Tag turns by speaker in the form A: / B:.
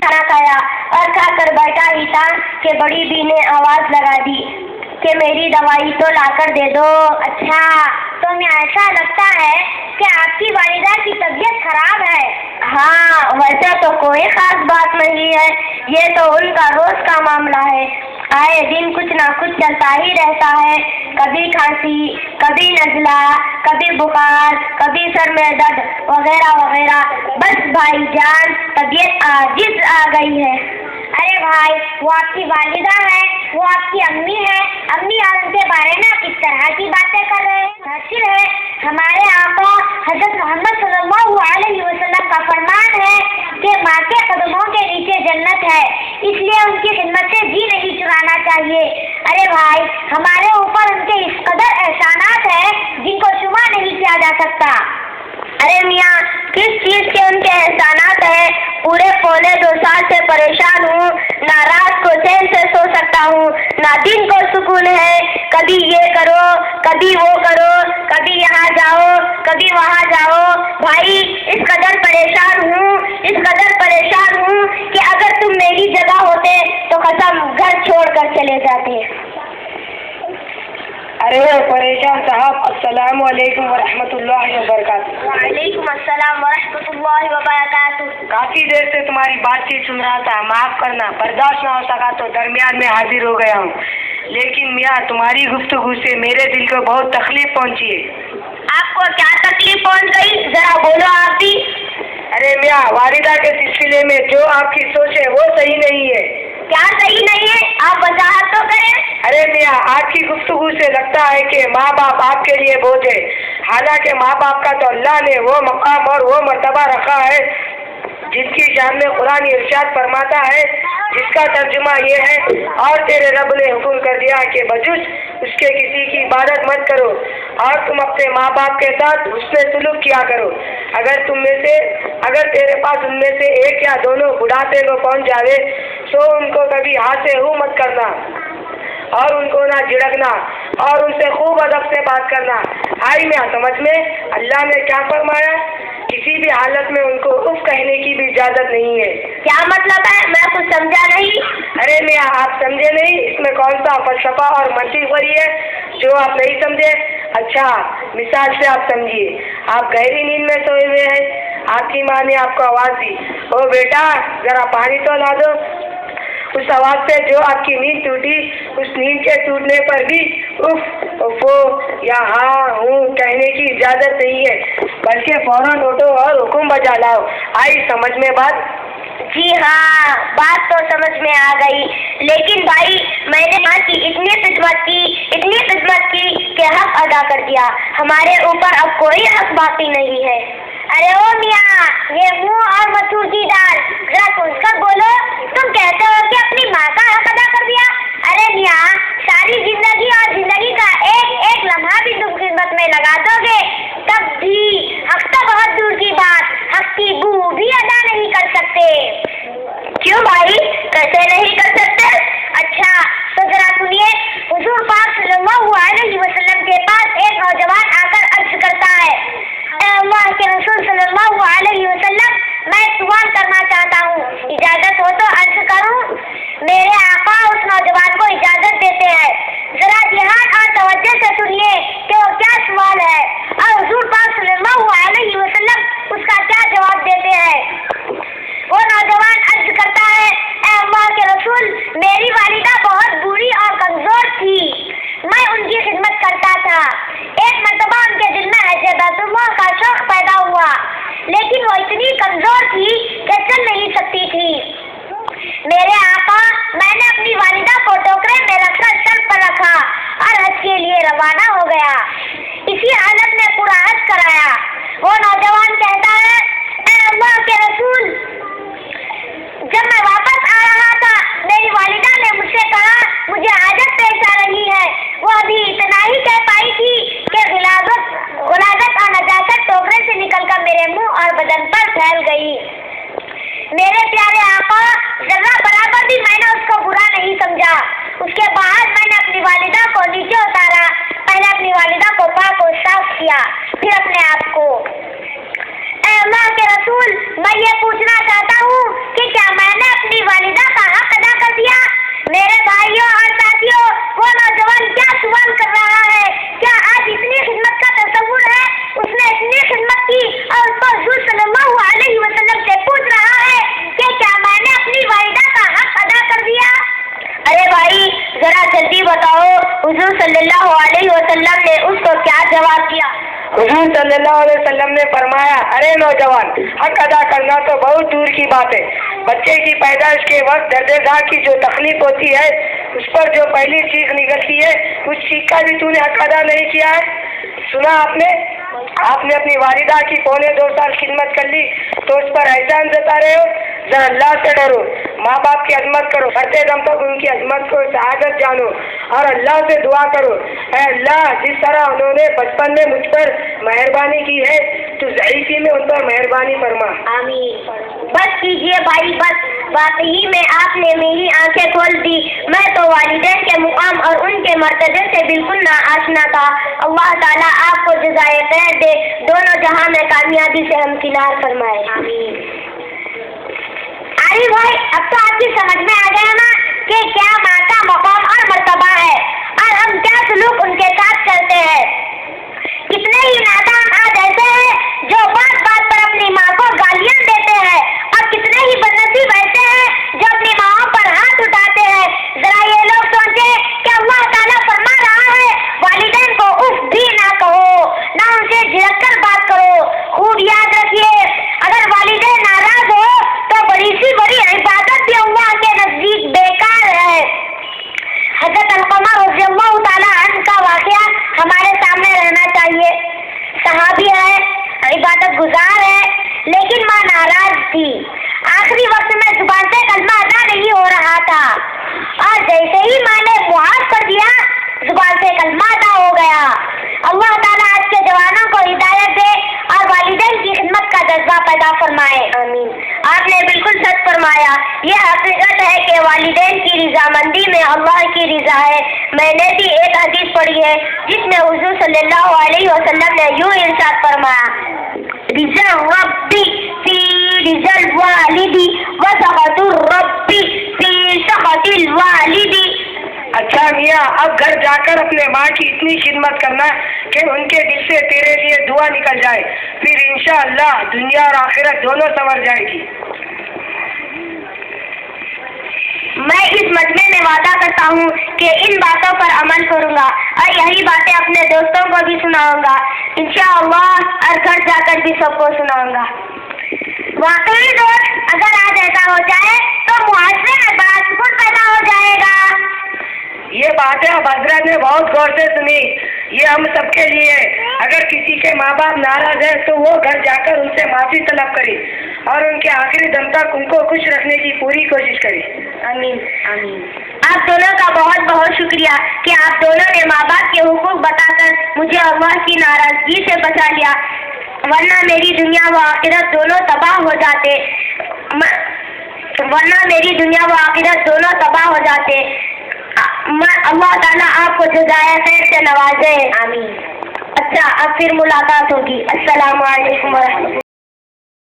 A: खाना खाया और खाकर बैठा ही था कि बड़ी बी ने आवाज लगा दी कि मेरी दवाई तो लाकर दे दो। अच्छा, तो मैं ऐसा लगता है कि आपकी वालिदा की तबीयत खराब है। हाँ, वैसे तो कोई खास बात नहीं है, ये तो उनका रोज का मामला है। आए दिन कुछ ना कुछ चलता ही रहता है, कभी खांसी, कभी नज़ला, कभी बुखार, कभी सर में दर्द वगैरह वगैरह। बस भाईजान तबीयत आजिज आ गई है। अरे भाई, वो आपकी वालिदा है, वो आपकी अम्मी है। अम्मी और उनके बारे में आप किस तरह की बातें कर रहे हैं? हासिल है, हमारे आका हज़रत मोहम्मद सल्लल्लाहु अलैहि वसल्लम का फरमान है कि माँ के कदमों के नीचे जन्नत है, इसलिए उनकी खिदमत से जी नहीं चुराना चाहिए। अरे भाई, हमारे ऊपर उनके इस कदर एहसानात है जिनको शुमार नहीं किया जा सकता। अरे मियाँ, किस चीज़ के उनके एहसानात है? पूरे पौने 2 साल से परेशान हूँ, ना रात को चैन से सो सकता हूँ, ना दिन को सुकून है। कभी ये करो, कभी वो करो, कभी यहाँ जाओ, कभी वहाँ जाओ। भाई, इस कदर परेशान हूँ कि अगर तुम मेरी जगह होते तो कसम घर छोड़कर चले जाते।
B: अरे परेशान साहब, अस्सलाम वालेकुम वरहमतुल्लाहि वबरकातुहू।
A: वालेकुम अस्सलाम वरहमतुल्लाहि वबरकातुहू।
B: काफी देर से तुम्हारी बातचीत सुन रहा था, माफ करना, बर्दाश्त ना हो सका तो दरमियान में हाजिर हो गया हूँ। लेकिन मियाँ, तुम्हारी गुफ्तगू से मेरे दिल को बहुत तकलीफ पहुँची है।
A: आपको क्या तकलीफ पहुँच गई, जरा बोलो आप भी।
B: अरे मियाँ, वालिदा के सिलसिले में जो आपकी सोच है वो सही नहीं है।
A: क्या सही नहीं है, आप वजाहत तो करें।
B: अरे मियाँ, आपकी गुफ्तगू से लगता है कि माँ बाप आपके लिए बोझ है, हालांकि माँ बाप का तो अल्लाह ने वो मकाम और वो मर्तबा रखा है जिसकी शान में कुरान इरशाद फरमाता है, जिसका तर्जुमा ये है, और तेरे रब ने हुक्म कर दिया कि बजुज उसके किसी की इबादत मत करो और तुम अपने माँ बाप के साथ उसने सुलूक किया करो। अगर तेरे पास उनमें से एक या दोनों बुढ़ापे को पहुँच जावे तो उनको कभी हाथ से हूँ मत करना और उनको ना झिड़कना और उनसे खूब अदब से बात करना। आई मियाँ समझ में? अल्लाह ने क्या फरमाया? किसी भी हालत में उनको उफ कहने की भी इजाज़त नहीं है।
A: क्या मतलब है, मैं कुछ समझा नहीं।
B: अरे मियाँ, आप समझे नहीं? इसमें कौन सा फलसफा और मंतीक़ है जो आप नहीं समझे? अच्छा, मिसाल से आप समझिए, आप गहरी नींद में सोए हुए हैं, आपकी माँ ने आपको आवाज़ दी, ओ बेटा ज़रा पानी तो ला दो। उस आवाज़ से जो आपकी नींद टूटी, उस नींद के टूटने पर भी उफ, उफो या हाँ हूँ कहने की इजाज़त नहीं है, बल्कि फौरन उठो और हुक्म बजा लाओ। आई समझ में बात?
A: जी हाँ, बात तो समझ में आ गई, लेकिन भाई मैंने माँ की इतनी खिदमत की कि हक अदा कर दिया, हमारे ऊपर अब कोई हक बाकी नहीं है। अरे ओ मियाँ, ये मुँह और मसूर की दाल, जरा सोचकर बोलो, तुम कहते हो कि अपनी माँ का हक अदा कर दिया। अरे मियाँ, सारी जिंदगी और जिंदगी का एक एक लम्हा भी तुम खिदमत में लगा दोगे तब भी हक तो बहुत दूर की बात, हक की बू भी अदा नहीं कर सकते। क्यों भाई, कैसे नहीं कर सकते? अच्छा, तो जरा सुनिए, हुजूर पाक सल्लल्लाहु अलैहि वसल्लम के पास एक नौजवान आकर अर्ज करता है, अल्लाह के रसूल सल्लल्लाहु अलैहि वसल्लम, मैं सवाल करना चाहता हूँ, इजाजत हो तो अर्ज करूँ? मेरे आका उस नौजवान को इजाजत देते हैं। जरा ध्यान और तवज्जो से सुनिए कि वो क्या सवाल है और हुजूर पाक सल्लल्लाहु अलैहि वसल्लम उसका क्या जवाब देते हैं। वो नौजवान अर्ज करता है, अल्लाह के रसूल, मेरी वालिदा बहुत बूढ़ी और कमजोर थी, मैं उनकी खिदमत करता था। एक मर्तबा उनके दिल में ऐसे बैतुल्लाह का शौक पैदा हुआ, लेकिन वो इतनी कमजोर थी कि चल नहीं सकती थी। जवाब दिया।
B: हुजूर सल्लल्लाहु अलैहि वसल्लम ने फरमाया, अरे नौजवान, हक अदा करना तो बहुत दूर की बात है। बच्चे की पैदाइश के वक्त दर्देदार की जो तकलीफ होती है, उस पर जो पहली चीख निकलती है, उस चीख का भी तूने हक अदा नहीं किया है। सुना आपने अपनी वालिदा की 2.25 साल खिदमत कर ली, तो उस पर एहसान जता रहे हो। जरा अल्लाह से डरो, माँ बाप की अजमत करो, मरते दम तक उनकी अजमत को शहादत जानो और अल्लाह से दुआ करो, ऐ अल्लाह, जिस तरह उन्होंने बचपन में मुझ पर मेहरबानी की है, तो ज़ईफ़ी में उन पर मेहरबानी फरमा।
A: आमीन। बस कीजिए भाई, बस वाकई में आपने मेरी आंखें खोल दी। मैं तो वालिदैन के मुकाम और उनके मर्तबे से बिल्कुल ना आशना था। अल्लाह ताला आपको जज़ाए खैर दे, दोनों जहां में कामयाबी से हमकिनार फरमाए। आमीन। अरे भाई, अब तो आपकी समझ में आ गया ना कि क्या माँ का मकाम और मर्तबा है और हम क्या सलूक उनके साथ करते हैं। कितने ही नादान आज ऐसे हैं जो बात बात पर अपनी माँ को गालियाँ देते हैं और कितने ही बदनसीब ऐसे हैं जो अपनी माँओं पर हाथ उठाते हैं। जरा ये लोग सोचे कि अल्लाह ताला फरमा रहा है, वालिदैन को उफ भी ना कहो, ना उनसे झिड़क कर बात करो। खूब याद रखिए, अगर वालिदैन नाराज हो तो बड़ी सी बड़ी इबादत भी अल्लाह के नजदीक बेकार है। हज़रत अलक़मा रज़ियल्लाहु ताला अन्हु का वाक़या हमारे सामने रहना चाहिए। सहाबी है, इबादत गुजार है, लेकिन माँ नाराज थी। आखिरी वक्त में जुबान से कलमा अदा नहीं हो रहा था और जैसे ही माँ ने मुआफ़ कर दिया, जुबान से कलमा अदा हो गया। अल्लाह ताला आज के जवानों को हिदायत दे और वालिदैन की खिदमत का जज्बा पैदा फरमाए। आमीन। आपने बिल्कुल सच फरमाया। ये हकीकत है कि वालिदैन की रज़ामंदी में अल्लाह की रज़ा है। मैंने भी एक हदीस पढ़ी है जिसमें हुज़ूर सल्लल्लाहु अलैहि वसल्लम ने यूँ इरशाद फरमाया, रिज़ा रब्बी फी रिज़ल वालिदी व सख़तुर रब्बी फी सख़तिल वालिदी।
B: अच्छा मियाँ, अब घर जाकर अपने माँ की इतनी खिदमत करना कि उनके दिल से तेरे लिए दुआ निकल जाए, फिर इंशाअल्लाह दुनिया और आखिरत दोनों संवर जाएगी।
A: मैं इस मजमे में वादा करता हूँ कि इन बातों पर अमल करूँगा और यही बातें अपने दोस्तों को भी सुनाऊँगा इंशाअल्लाह, और घर जाकर भी सबको सुनाऊँगा। वाकई दोस्त, अगर आज ऐसा हो जाए तो मुआशरे में बड़ा सुकून पैदा हो जाएगा।
B: ये बातें अब हजरत ने बहुत गौर से सुनी, ये हम सबके लिए है। अगर किसी के माँ बाप नाराज है तो वो घर जाकर उनसे माफ़ी तलब करे और उनके आखिरी दम तक उनको खुश रखने की पूरी कोशिश करे।
A: आमीन आमीन। आप दोनों का बहुत बहुत शुक्रिया कि आप दोनों ने माँ बाप के हुकूक बताकर मुझे अल्लाह की नाराज़गी से बचा लिया, वरना मेरी दुनिया व आखिरत दोनों तबाह हो जाते। अल्लाह ताला आपको जज़ाए खैर से नवाजे। आमीन। अच्छा, अब फिर मुलाकात होगी। अस्सलामु अलैकुम व रहमतुल्लाह।